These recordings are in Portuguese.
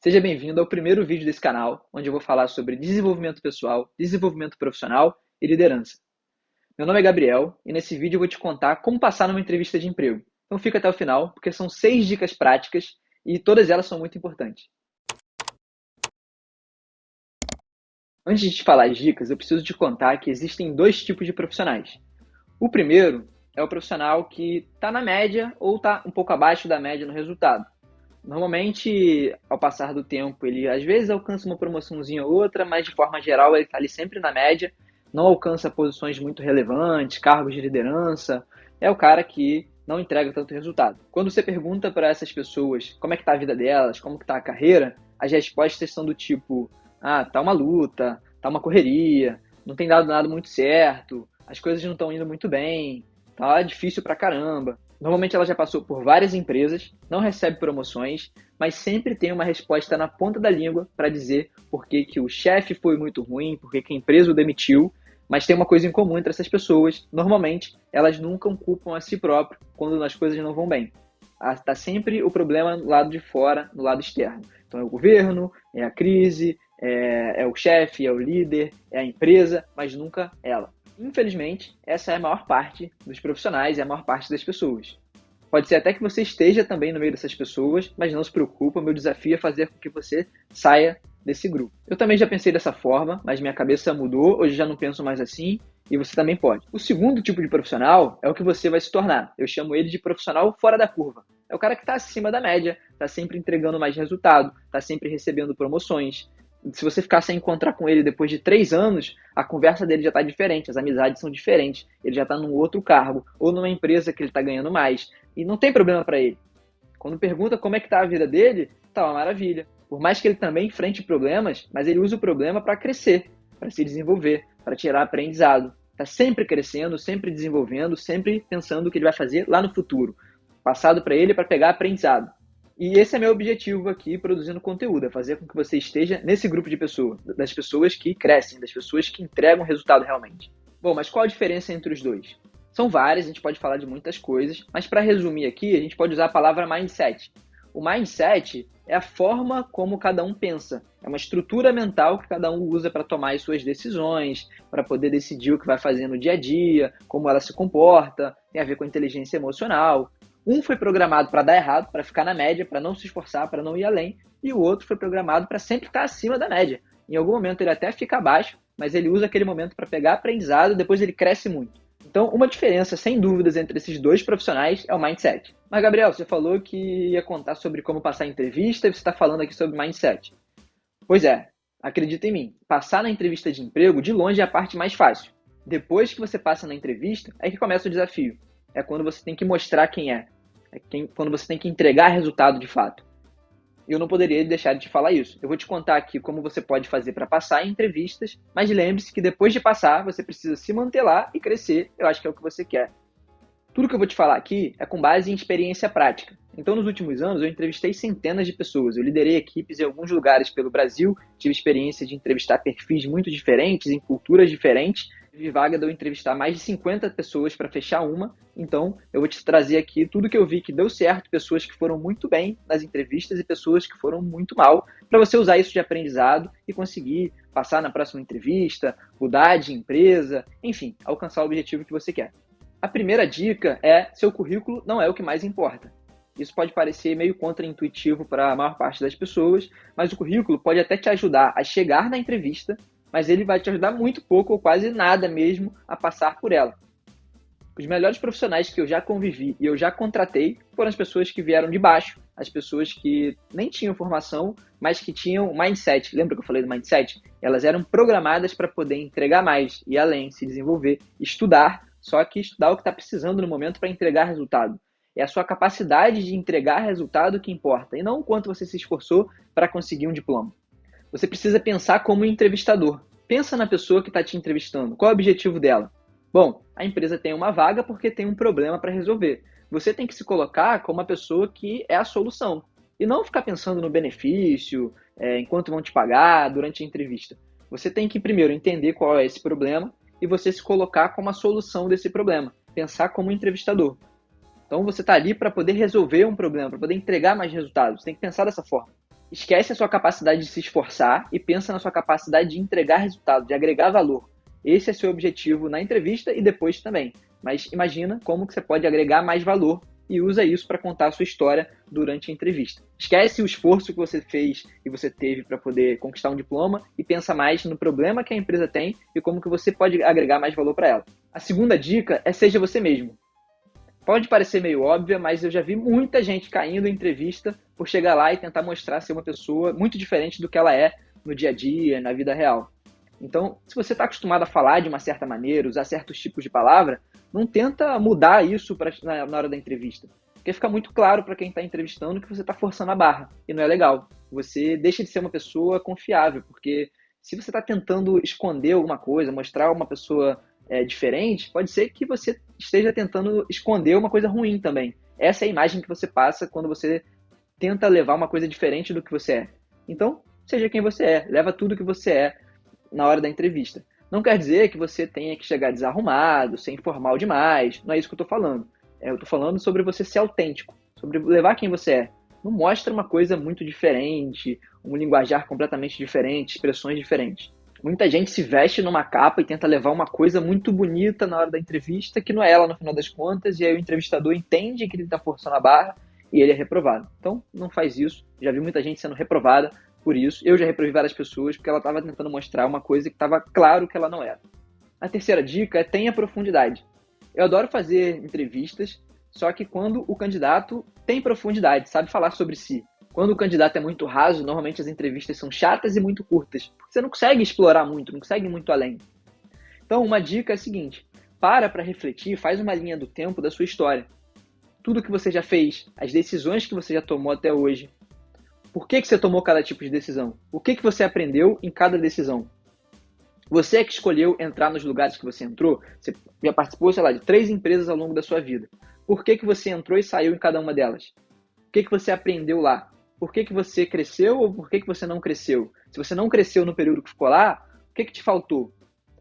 Seja bem-vindo ao primeiro vídeo desse canal, onde eu vou falar sobre desenvolvimento pessoal, desenvolvimento profissional e liderança. Meu nome é Gabriel e nesse vídeo eu vou te contar como passar numa entrevista de emprego. Então fica até o final, porque são 6 dicas práticas e todas elas são muito importantes. Antes de te falar as dicas, eu preciso te contar que existem 2 tipos de profissionais. O primeiro é o profissional que está na média ou está um pouco abaixo da média no resultado. Normalmente, ao passar do tempo, ele às vezes alcança uma promoçãozinha ou outra, mas de forma geral ele está ali sempre na média, não alcança posições muito relevantes, cargos de liderança, é o cara que não entrega tanto resultado. Quando você pergunta para essas pessoas como é que está a vida delas, como que está a carreira, as respostas são do tipo, tá uma luta, tá uma correria, não tem dado nada muito certo, as coisas não estão indo muito bem, tá difícil pra caramba. Normalmente ela já passou por várias empresas, não recebe promoções, mas sempre tem uma resposta na ponta da língua para dizer por que que o chefe foi muito ruim, por que que a empresa o demitiu, mas tem uma coisa em comum entre essas pessoas. Normalmente, elas nunca culpam a si próprias quando as coisas não vão bem. Está sempre o problema no lado de fora, no lado externo. Então é o governo, é a crise, é o chefe, é o líder, é a empresa, mas nunca ela. Infelizmente, essa é a maior parte dos profissionais, é a maior parte das pessoas. Pode ser até que você esteja também no meio dessas pessoas, mas não se preocupa, meu desafio é fazer com que você saia desse grupo. Eu também já pensei dessa forma, mas minha cabeça mudou, hoje já não penso mais assim, e você também pode. O segundo tipo de profissional é o que você vai se tornar. Eu chamo ele de profissional fora da curva. É o cara que está acima da média, está sempre entregando mais resultado, está sempre recebendo promoções. Se você ficar sem encontrar com ele depois de 3 anos, a conversa dele já está diferente, as amizades são diferentes, ele já está num outro cargo, ou numa empresa que ele está ganhando mais, e não tem problema para ele. Quando pergunta como é que está a vida dele, tá uma maravilha. Por mais que ele também enfrente problemas, mas ele usa o problema para crescer, para se desenvolver, para tirar aprendizado. Está sempre crescendo, sempre desenvolvendo, sempre pensando o que ele vai fazer lá no futuro. Passado para ele para pegar aprendizado. E esse é meu objetivo aqui produzindo conteúdo, é fazer com que você esteja nesse grupo de pessoas, das pessoas que crescem, das pessoas que entregam resultado realmente. Bom, mas qual a diferença entre os dois? São várias, a gente pode falar de muitas coisas, mas para resumir aqui, a gente pode usar a palavra mindset. O mindset é a forma como cada um pensa, é uma estrutura mental que cada um usa para tomar as suas decisões, para poder decidir o que vai fazer no dia a dia, como ela se comporta, tem a ver com a inteligência emocional. Um foi programado para dar errado, para ficar na média, para não se esforçar, para não ir além, e o outro foi programado para sempre estar acima da média. Em algum momento ele até fica abaixo, mas ele usa aquele momento para pegar aprendizado e depois ele cresce muito. Então, uma diferença, sem dúvidas, entre esses dois profissionais é o mindset. Mas, Gabriel, você falou que ia contar sobre como passar a entrevista e você está falando aqui sobre mindset. Pois é, acredita em mim, passar na entrevista de emprego, de longe, é a parte mais fácil. Depois que você passa na entrevista, é que começa o desafio. É quando você tem que mostrar quem é. Quando você tem que entregar resultado de fato. E eu não poderia deixar de te falar isso. Eu vou te contar aqui como você pode fazer para passar em entrevistas, mas lembre-se que depois de passar, você precisa se manter lá e crescer. Eu acho que é o que você quer. Tudo que eu vou te falar aqui é com base em experiência prática. Então, nos últimos anos, eu entrevistei centenas de pessoas. Eu liderei equipes em alguns lugares pelo Brasil, tive experiência de entrevistar perfis muito diferentes, em culturas diferentes. Tive vaga de eu entrevistar mais de 50 pessoas para fechar uma. Então, eu vou te trazer aqui tudo que eu vi que deu certo, pessoas que foram muito bem nas entrevistas e pessoas que foram muito mal, para você usar isso de aprendizado e conseguir passar na próxima entrevista, mudar de empresa, enfim, alcançar o objetivo que você quer. A primeira dica é: seu currículo não é o que mais importa. Isso pode parecer meio contraintuitivo para a maior parte das pessoas, mas o currículo pode até te ajudar a chegar na entrevista, mas ele vai te ajudar muito pouco ou quase nada mesmo a passar por ela. Os melhores profissionais que eu já convivi e eu já contratei foram as pessoas que vieram de baixo, as pessoas que nem tinham formação, mas que tinham mindset. Lembra que eu falei do mindset? Elas eram programadas para poder entregar mais, ir além, se desenvolver, estudar, só que estudar o que está precisando no momento para entregar resultado. É a sua capacidade de entregar resultado que importa, e não o quanto você se esforçou para conseguir um diploma. Você precisa pensar como um entrevistador. Pensa na pessoa que está te entrevistando. Qual é o objetivo dela? Bom, a empresa tem uma vaga porque tem um problema para resolver. Você tem que se colocar como uma pessoa que é a solução. E não ficar pensando no benefício, enquanto vão te pagar durante a entrevista. Você tem que primeiro entender qual é esse problema e você se colocar como a solução desse problema. Pensar como um entrevistador. Então você está ali para poder resolver um problema, para poder entregar mais resultados. Você tem que pensar dessa forma. Esquece a sua capacidade de se esforçar e pensa na sua capacidade de entregar resultado, de agregar valor. Esse é seu objetivo na entrevista e depois também. Mas imagina como que você pode agregar mais valor e usa isso para contar a sua história durante a entrevista. Esquece o esforço que você fez e você teve para poder conquistar um diploma e pensa mais no problema que a empresa tem e como que você pode agregar mais valor para ela. A segunda dica é seja você mesmo. Pode parecer meio óbvia, mas eu já vi muita gente caindo em entrevista por chegar lá e tentar mostrar ser uma pessoa muito diferente do que ela é no dia a dia, na vida real. Então, se você está acostumado a falar de uma certa maneira, usar certos tipos de palavra, não tenta mudar isso na hora da entrevista. Porque fica muito claro para quem está entrevistando que você está forçando a barra, e não é legal. Você deixa de ser uma pessoa confiável, porque se você está tentando esconder alguma coisa, mostrar uma pessoa diferente, pode ser que você esteja tentando esconder uma coisa ruim também. Essa é a imagem que você passa quando você tenta levar uma coisa diferente do que você é. Então, seja quem você é, leva tudo que você é na hora da entrevista. Não quer dizer que você tenha que chegar desarrumado, ser informal demais, não é isso que eu estou falando. Eu estou falando sobre você ser autêntico, sobre levar quem você é. Não mostra uma coisa muito diferente, um linguajar completamente diferente, expressões diferentes. Muita gente se veste numa capa e tenta levar uma coisa muito bonita na hora da entrevista, que não é ela no final das contas, e aí o entrevistador entende que ele está forçando a barra e ele é reprovado. Então, não faz isso. Já vi muita gente sendo reprovada por isso. Eu já reprovei várias pessoas porque ela estava tentando mostrar uma coisa que estava claro que ela não era. A terceira dica é tenha profundidade. Eu adoro fazer entrevistas, só que quando o candidato tem profundidade, sabe falar sobre si. Quando o candidato é muito raso, normalmente as entrevistas são chatas e muito curtas. Você não consegue explorar muito, não consegue ir muito além. Então, uma dica é a seguinte: para refletir, faz uma linha do tempo da sua história. Tudo que você já fez, as decisões que você já tomou até hoje. Por que você tomou cada tipo de decisão? O que você aprendeu em cada decisão? Você é que escolheu entrar nos lugares que você entrou? Você já participou, sei lá, de 3 empresas ao longo da sua vida. Por que você entrou e saiu em cada uma delas? O que você aprendeu lá? Por que você cresceu ou por que você não cresceu? Se você não cresceu no período que ficou lá, o que te faltou?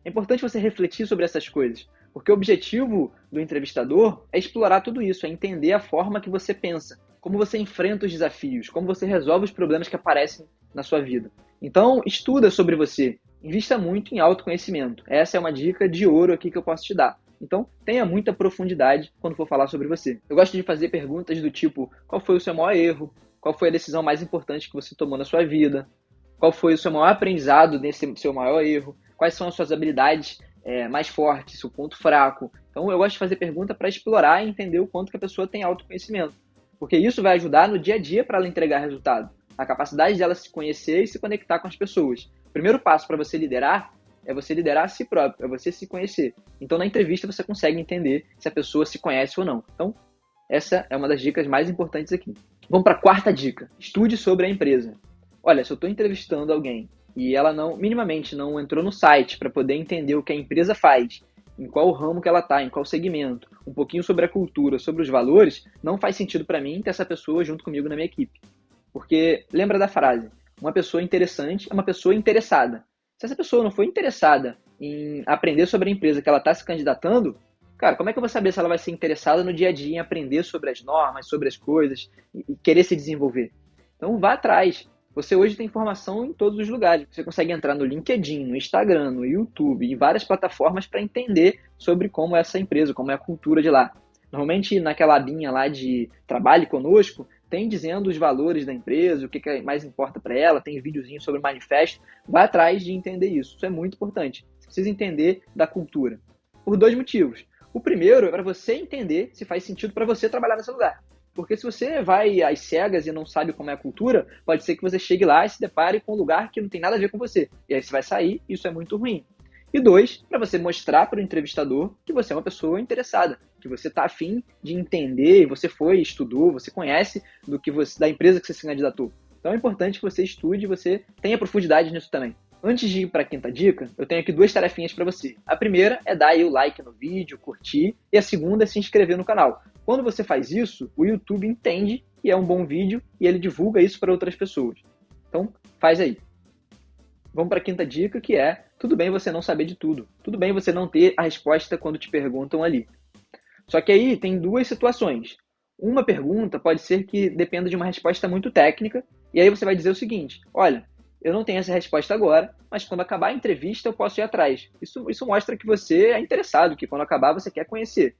É importante você refletir sobre essas coisas, porque o objetivo do entrevistador é explorar tudo isso, é entender a forma que você pensa, como você enfrenta os desafios, como você resolve os problemas que aparecem na sua vida. Então, estuda sobre você, invista muito em autoconhecimento. Essa é uma dica de ouro aqui que eu posso te dar. Então, tenha muita profundidade quando for falar sobre você. Eu gosto de fazer perguntas do tipo: qual foi o seu maior erro? Qual foi a decisão mais importante que você tomou na sua vida? Qual foi o seu maior aprendizado nesse seu maior erro? Quais são as suas habilidades mais fortes, seu ponto fraco? Então, eu gosto de fazer pergunta para explorar e entender o quanto que a pessoa tem autoconhecimento. Porque isso vai ajudar no dia a dia para ela entregar resultado. A capacidade dela se conhecer e se conectar com as pessoas. O primeiro passo para você liderar é você liderar a si próprio, é você se conhecer. Então, na entrevista, você consegue entender se a pessoa se conhece ou não. Então, essa é uma das dicas mais importantes aqui. Vamos para a quarta dica. Estude sobre a empresa. Olha, se eu estou entrevistando alguém e ela minimamente não entrou no site para poder entender o que a empresa faz, em qual ramo que ela está, em qual segmento, um pouquinho sobre a cultura, sobre os valores, não faz sentido para mim ter essa pessoa junto comigo na minha equipe. Porque lembra da frase, uma pessoa interessante é uma pessoa interessada. Se essa pessoa não for interessada em aprender sobre a empresa que ela está se candidatando, cara, como é que eu vou saber se ela vai ser interessada no dia a dia em aprender sobre as normas, sobre as coisas e querer se desenvolver? Então vá atrás. Você hoje tem informação em todos os lugares. Você consegue entrar no LinkedIn, no Instagram, no YouTube, em várias plataformas para entender sobre como é essa empresa, como é a cultura de lá. Normalmente naquela abinha lá de trabalhe conosco, tem dizendo os valores da empresa, o que mais importa para ela, tem videozinho sobre o manifesto. Vá atrás de entender isso. Isso é muito importante. Você precisa entender da cultura. Por 2 motivos. O primeiro é para você entender se faz sentido para você trabalhar nesse lugar. Porque se você vai às cegas e não sabe como é a cultura, pode ser que você chegue lá e se depare com um lugar que não tem nada a ver com você. E aí você vai sair e isso é muito ruim. E 2, para você mostrar para o entrevistador que você é uma pessoa interessada, que você está afim de entender, você foi, estudou, você conhece da empresa que você se candidatou. Então é importante que você estude e você tenha profundidade nisso também. Antes de ir para a quinta dica, eu tenho aqui 2 tarefinhas para você. A primeira é dar aí o like no vídeo, curtir, e a segunda é se inscrever no canal. Quando você faz isso, o YouTube entende que é um bom vídeo e ele divulga isso para outras pessoas. Então, faz aí. Vamos para a quinta dica, que é: tudo bem você não saber de tudo. Tudo bem você não ter a resposta quando te perguntam ali. Só que aí tem 2 situações. Uma pergunta pode ser que dependa de uma resposta muito técnica E aí você vai dizer o seguinte: olha, eu não tenho essa resposta agora, mas quando acabar a entrevista eu posso ir atrás. Isso mostra que você é interessado, que quando acabar você quer conhecer.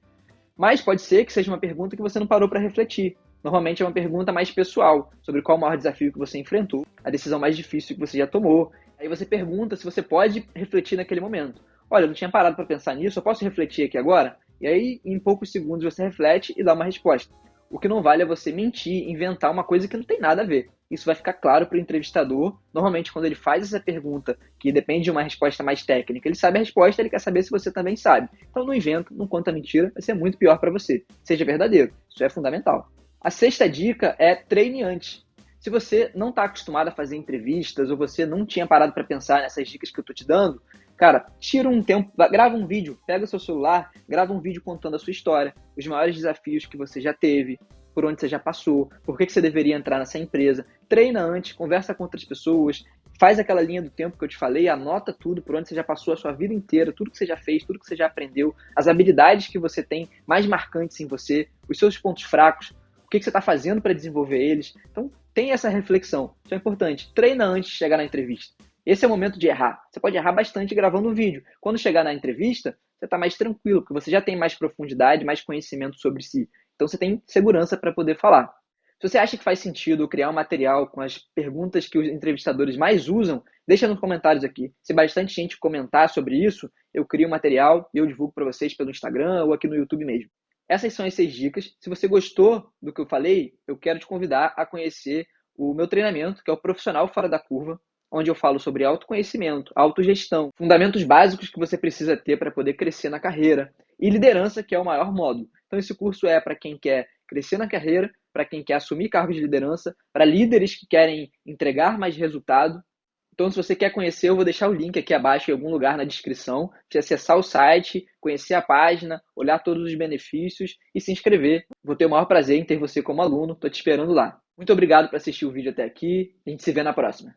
Mas pode ser que seja uma pergunta que você não parou para refletir. Normalmente é uma pergunta mais pessoal, sobre qual o maior desafio que você enfrentou, a decisão mais difícil que você já tomou. Aí você pergunta se você pode refletir naquele momento. Olha, eu não tinha parado para pensar nisso, eu posso refletir aqui agora? E aí, em poucos segundos, você reflete e dá uma resposta. O que não vale é você mentir, inventar uma coisa que não tem nada a ver. Isso vai ficar claro para o entrevistador. Normalmente, quando ele faz essa pergunta, que depende de uma resposta mais técnica, ele sabe a resposta, ele quer saber se você também sabe. Então, não inventa, não conta mentira, vai ser muito pior para você. Seja verdadeiro. Isso é fundamental. A sexta dica é treine antes. Se você não está acostumado a fazer entrevistas ou você não tinha parado para pensar nessas dicas que eu estou te dando, cara, tira um tempo, grava um vídeo, pega o seu celular, grava um vídeo contando a sua história, os maiores desafios que você já teve, por onde você já passou, por que você deveria entrar nessa empresa. Treina antes, conversa com outras pessoas, faz aquela linha do tempo que eu te falei, anota tudo, por onde você já passou a sua vida inteira, tudo que você já fez, tudo que você já aprendeu, as habilidades que você tem mais marcantes em você, os seus pontos fracos, o que você está fazendo para desenvolver eles. Então, tem essa reflexão. Isso é importante. Treina antes de chegar na entrevista. Esse é o momento de errar. Você pode errar bastante gravando um vídeo. Quando chegar na entrevista, você está mais tranquilo, porque você já tem mais profundidade, mais conhecimento sobre si. Então, você tem segurança para poder falar. Se você acha que faz sentido criar um material com as perguntas que os entrevistadores mais usam, deixa nos comentários aqui. Se bastante gente comentar sobre isso, eu crio um material e eu divulgo para vocês pelo Instagram ou aqui no YouTube mesmo. Essas são as 6 dicas. Se você gostou do que eu falei, eu quero te convidar a conhecer o meu treinamento, que é o Profissional Fora da Curva, onde eu falo sobre autoconhecimento, autogestão, fundamentos básicos que você precisa ter para poder crescer na carreira, e liderança, que é o maior modo. Então esse curso é para quem quer crescer na carreira, para quem quer assumir cargos de liderança, para líderes que querem entregar mais resultado. Então, se você quer conhecer, eu vou deixar o link aqui abaixo em algum lugar na descrição, para acessar o site, conhecer a página, olhar todos os benefícios e se inscrever. Vou ter o maior prazer em ter você como aluno, estou te esperando lá. Muito obrigado por assistir o vídeo até aqui, a gente se vê na próxima.